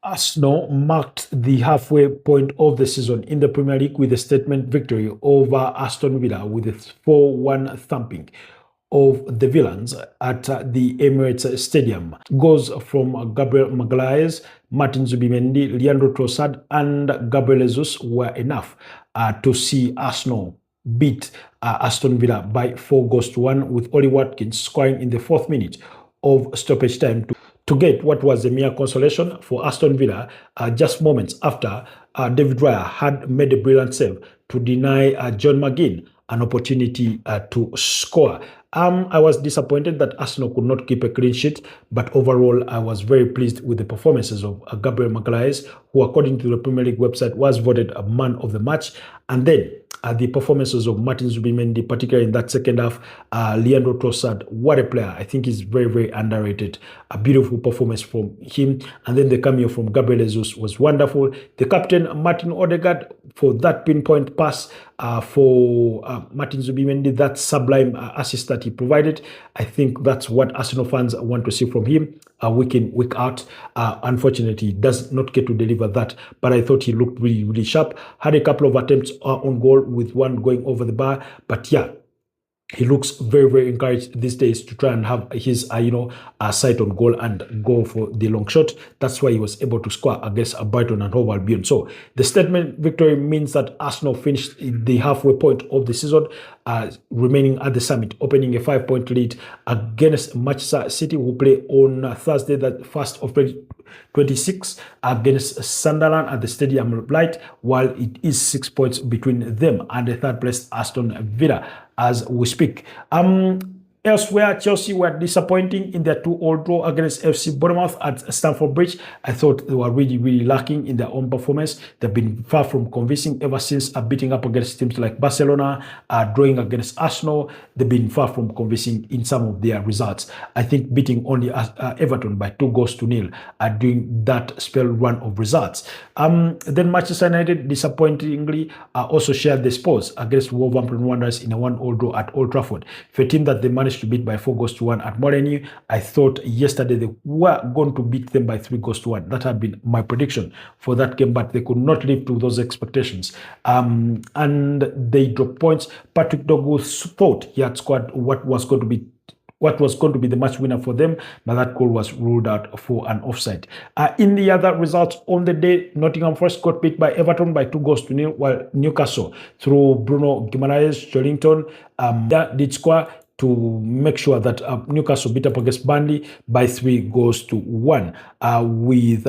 Arsenal marked the halfway point of the season in the Premier League with a statement victory over Aston Villa with a 4-1 thumping of the Villains at the Emirates Stadium. Goals from Gabriel Magalhaes, Martin Zubimendi, Leandro Trossard, and Gabriel Jesus were enough to see Arsenal beat Aston Villa by 4-1, with Ollie Watkins scoring in the 4th minute of stoppage time to get what was a mere consolation for Aston Villa just moments after David Raya had made a brilliant save to deny John McGinn an opportunity to score. I was disappointed that Arsenal could not keep a clean sheet, but overall I was very pleased with the performances of Gabriel Magalhaes, who according to the Premier League website was voted a man of the match, and then the performances of Martin Zubimendi, particularly in that second half. Leandro Trossard, what a player. I think he's very, very underrated. A beautiful performance from him. And then the cameo from Gabriel Jesus was wonderful. The captain, Martin Odegaard, for that pinpoint pass for Martin Zubimendi, that sublime assist that he provided. I think that's what Arsenal fans want to see from him week in, week out. Unfortunately, he does not get to deliver that, but I thought he looked really, really sharp. Had a couple of attempts on goal, with one going over the bar, but yeah, he looks very, very encouraged these days to try and have his, sight on goal and go for the long shot. That's why he was able to score against Brighton and Hove Albion. So the statement victory means that Arsenal finished the halfway point of the season, remaining at the summit, opening a 5-point lead against Manchester City, who play on Thursday, the 1st of 2026, against Sunderland at the Stadium of Light, while it is 6 points between them and the third place Aston Villa as we speak. Elsewhere, Chelsea were disappointing in their 2-2 draw against FC Bournemouth at Stamford Bridge. I thought they were really, really lacking in their own performance. They've been far from convincing ever since beating up against teams like Barcelona, drawing against Arsenal. They've been far from convincing in some of their results. I think beating only Everton by 2-0 during that spell run of results. Then Manchester United, disappointingly, also shared the spoils against Wolverhampton Wanderers in a 1-1 draw at Old Trafford. For a team that they managed to beat by 4-1 at Molineux, I thought yesterday they were going to beat them by 3-1. That had been my prediction for that game, but they could not live to those expectations. And they dropped points. Patrick Douglas thought he had scored what was going to be the match winner for them, but that goal was ruled out for an offside. In the other results on the day, Nottingham Forest got beat by Everton by 2-0, while Newcastle, through Bruno Guimaraes Joelinton, did score to make sure that Newcastle beat up against Burnley by 3-1, with